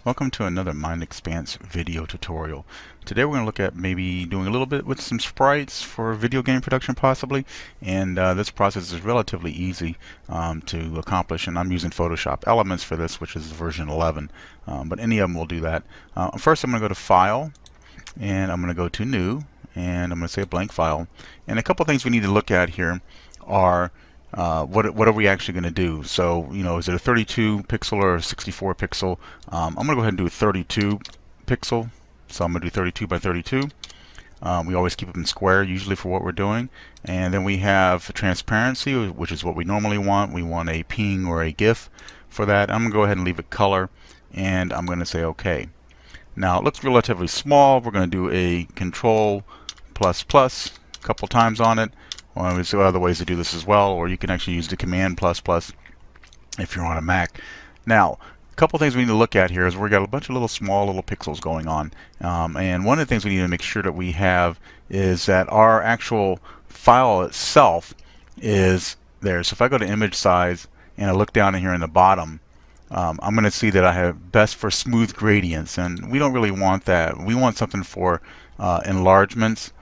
Welcome to another Mind Expanse video tutorial. Today we're going to look at maybe doing a little bit with some sprites for video game production possibly, and this process is relatively easy to accomplish, and I'm using Photoshop Elements for this, which is version 11, but any of them will do that. First I'm going to go to File, and I'm going to go to New, and I'm going to say a blank file, and a couple things we need to look at here are what are we actually going to do? So, is it a 32 pixel or a 64 pixel? I'm going to go ahead and do a 32 pixel. So I'm going to do 32 by 32. We always keep them square usually for what we're doing. And then we have transparency, which is what we normally want. We want a ping or a GIF for that. I'm going to go ahead and leave it color, and I'm going to say OK. Now it looks relatively small. We're going to do a Control plus plus a couple times on it. Well, there's other ways to do this as well, or you can actually use the Command plus plus if you're on a Mac. Now, a couple things we need to look at here is we've got a bunch of little small little pixels going on, and one of the things we need to make sure that we have is that our actual file itself is there. So if I go to image size and I look down in here in the bottom, I'm going to see that I have best for smooth gradients, and we don't really want that. We want something for enlargements.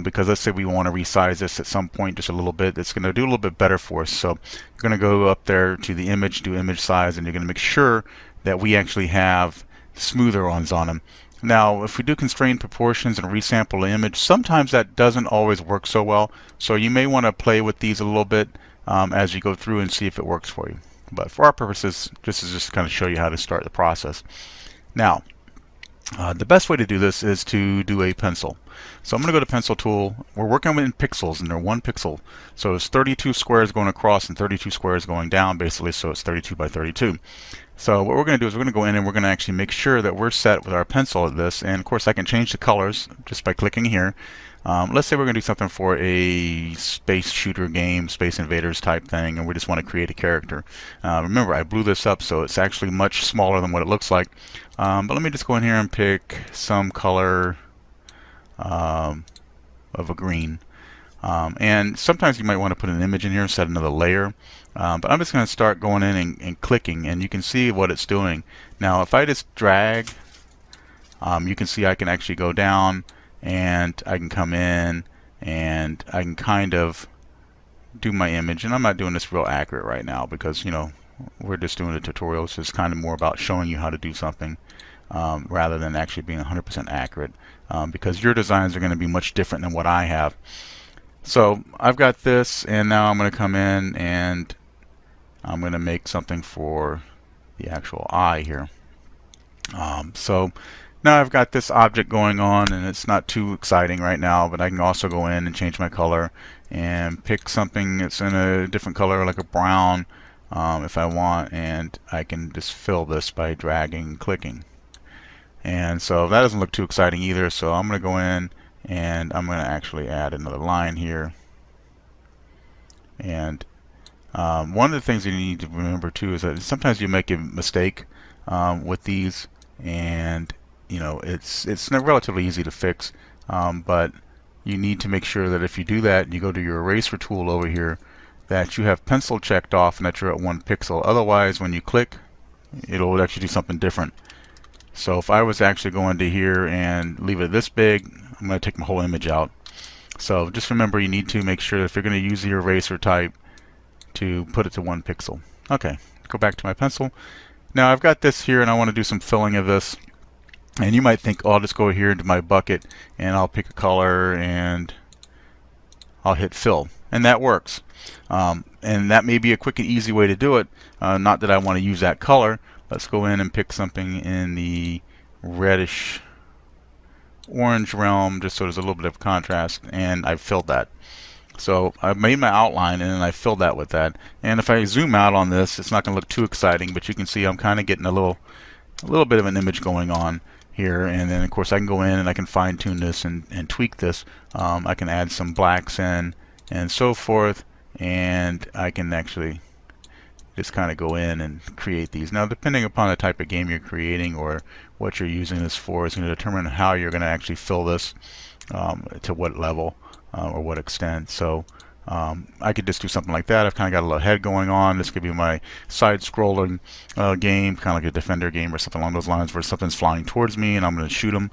Because let's say we want to resize this at some point just a little bit, it's going to do a little bit better for us. So you're going to go up there to the image, do image size, and you're going to make sure that we actually have smoother ones on them. Now, if we do constrained proportions and resample the image, sometimes that doesn't always work so well. So you may want to play with these a little bit as you go through and see if it works for you. But for our purposes, this is just to kind of show you how to start the process. Now, the best way to do this is to do a pencil. So I'm going to go to Pencil Tool. We're working in pixels, and they're 1 pixel. So it's 32 squares going across and 32 squares going down, basically. So it's 32 by 32. So what we're going to do is we're going to go in and we're going to actually make sure that we're set with our pencil at this. And of course, I can change the colors just by clicking here. Let's say we're going to do something for a space shooter game, Space Invaders type thing, and we just want to create a character. Remember, I blew this up, so it's actually much smaller than what it looks like. But let me just go in here and pick some color of a green. And sometimes you might want to put an image in here and set another layer. But I'm just going to start going in and clicking, and you can see what it's doing. Now, if I just drag, you can see I can actually go down, and I can come in, and I can kind of do my image. And I'm not doing this real accurate right now because, we're just doing a tutorial, so it's kind of more about showing you how to do something rather than actually being 100% accurate, because your designs are going to be much different than what I have. So I've got this, and now I'm going to come in and I'm going to make something for the actual eye here. So now I've got this object going on, and it's not too exciting right now, but I can also go in and change my color and pick something that's in a different color, like a brown, if I want, and I can just fill this by dragging and clicking. And so that doesn't look too exciting either, so I'm going to go in and I'm going to actually add another line here. And one of the things you need to remember too is that sometimes you make a mistake with these, and it's relatively easy to fix, but you need to make sure that if you do that and you go to your eraser tool over here, that you have pencil checked off and that you're at 1 pixel. Otherwise, when you click, it'll actually do something different. So if I was actually going to here and leave it this big, I'm going to take my whole image out. So just remember, you need to make sure that if you're going to use the eraser type to put it to 1 pixel. Okay, go back to my pencil. Now I've got this here, and I want to do some filling of this. And you might think, oh, I'll just go here into my bucket and I'll pick a color and I'll hit fill, and that works. And that may be a quick and easy way to do it. Not that I want to use that color. Let's go in and pick something in the reddish orange realm, just so there's a little bit of contrast, and I've filled that. So I've made my outline, and then I filled that with that. And if I zoom out on this, it's not going to look too exciting, but you can see I'm kind of getting a little bit of an image going on here. And then of course I can go in and I can fine tune this and tweak this. I can add some blacks in and so forth, and I can actually just kind of go in and create these. Now, depending upon the type of game you're creating or what you're using this for, is going to determine how you're going to actually fill this to what level or what extent. So I could just do something like that. I've kind of got a little head going on. This could be my side-scrolling game, kind of like a Defender game or something along those lines, where something's flying towards me and I'm going to shoot them.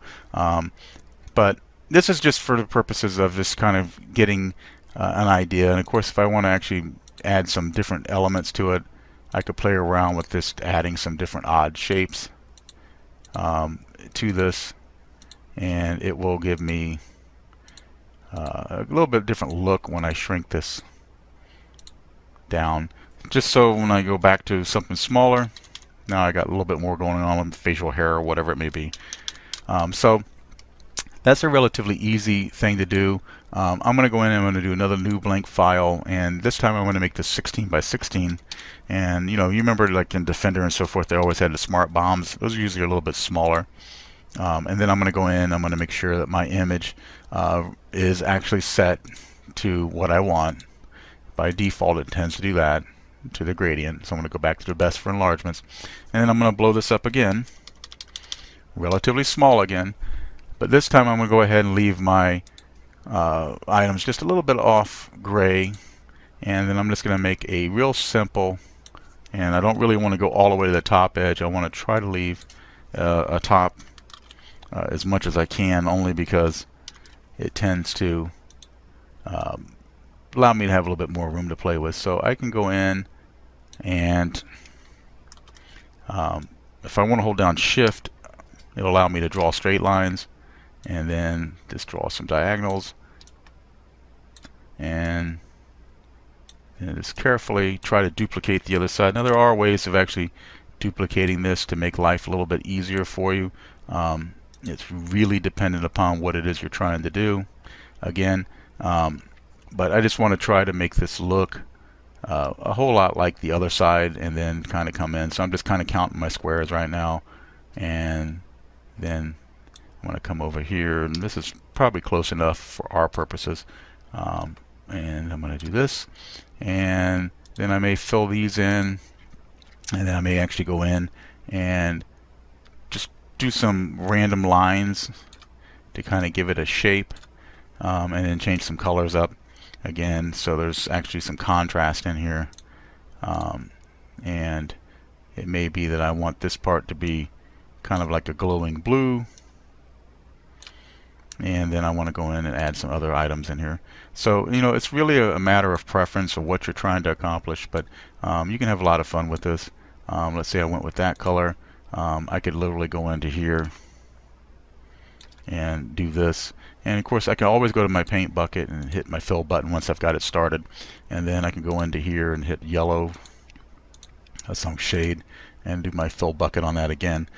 But this is just for the purposes of just kind of getting an idea. And of course, if I want to actually add some different elements to it, I could play around with this, adding some different odd shapes to this, and it will give me a little bit different look when I shrink this down. Just so when I go back to something smaller, now I got a little bit more going on with facial hair or whatever it may be. So that's a relatively easy thing to do. I'm going to go in and I'm going to do another new blank file, and this time I'm going to make this 16 by 16. And you remember like in Defender and so forth, they always had the smart bombs. Those are usually a little bit smaller. And then I'm going to go in, I'm going to make sure that my image is actually set to what I want. By default, it tends to do that, to the gradient. So I'm going to go back to the best for enlargements. And then I'm going to blow this up again, relatively small again. But this time I'm going to go ahead and leave my items just a little bit off gray. And then I'm just going to make a real simple, and I don't really want to go all the way to the top edge. I want to try to leave a top as much as I can, only because it tends to allow me to have a little bit more room to play with. So I can go in and if I want to hold down shift, it'll allow me to draw straight lines, and then just draw some diagonals, and just carefully try to duplicate the other side. Now there are ways of actually duplicating this to make life a little bit easier for you. It's really dependent upon what it is you're trying to do. Again, but I just want to try to make this look a whole lot like the other side, and then kind of come in. So I'm just kind of counting my squares right now, and then I'm going to come over here, and this is probably close enough for our purposes. And I'm going to do this, and then I may fill these in, and then I may actually go in and just do some random lines to kind of give it a shape, and then change some colors up again, so there's actually some contrast in here. And it may be that I want this part to be kind of like a glowing blue, and then I want to go in and add some other items in here. So it's really a matter of preference of what you're trying to accomplish, but you can have a lot of fun with this. Let's say I went with that color. I could literally go into here and do this, and of course I can always go to my paint bucket and hit my fill button once I've got it started, and then I can go into here and hit yellow, some shade, and do my fill bucket on that again.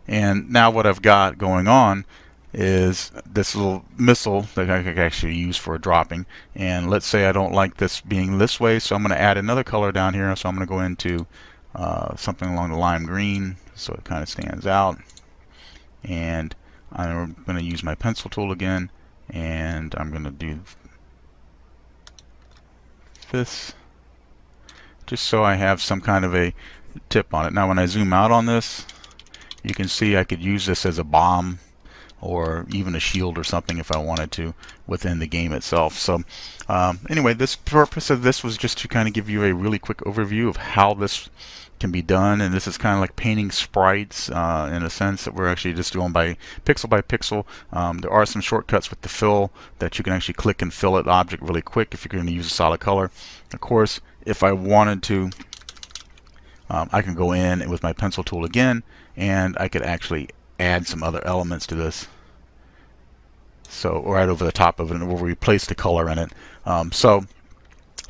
And now what I've got going on is this little missile that I can actually use for dropping. And let's say I don't like this being this way, so I'm going to add another color down here. So I'm going to go into something along the lime green, so it kind of stands out. And I'm going to use my pencil tool again, and I'm going to do this just so I have some kind of a tip on it. Now when I zoom out on this, you can see I could use this as a bomb or even a shield or something if I wanted to within the game itself. So anyway, this purpose of this was just to kind of give you a really quick overview of how this can be done, and this is kind of like painting sprites in a sense that we're actually just doing by pixel. There are some shortcuts with the fill that you can actually click and fill an object really quick if you're going to use a solid color. Of course, if I wanted to, I can go in with my pencil tool again, and I could actually add some other elements to this. So right over the top of it, and we'll replace the color in it. So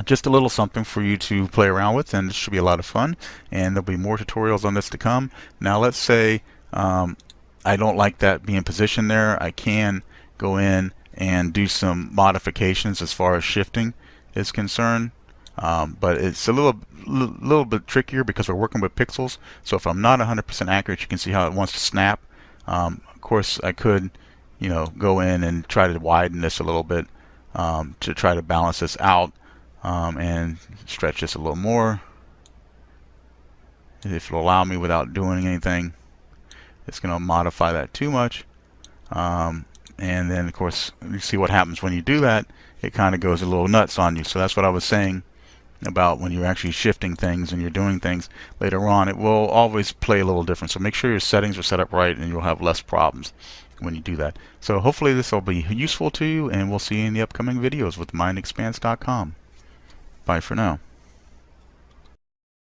just a little something for you to play around with, and this should be a lot of fun, and there'll be more tutorials on this to come. Now let's say I don't like that being positioned there. I can go in and do some modifications as far as shifting is concerned, but it's a little bit trickier because we're working with pixels. So if I'm not 100% accurate, you can see how it wants to snap. Of course I could go in and try to widen this a little bit to try to balance this out, and stretch this a little more if it'll allow me without doing anything. It's going to modify that too much. And then of course you see what happens when you do that. It kind of goes a little nuts on you. So that's what I was saying about when you're actually shifting things and you're doing things later on. It will always play a little different. So make sure your settings are set up right and you'll have less problems when you do that. So hopefully this will be useful to you, and we'll see you in the upcoming videos with mindexpanse.com. Bye for now.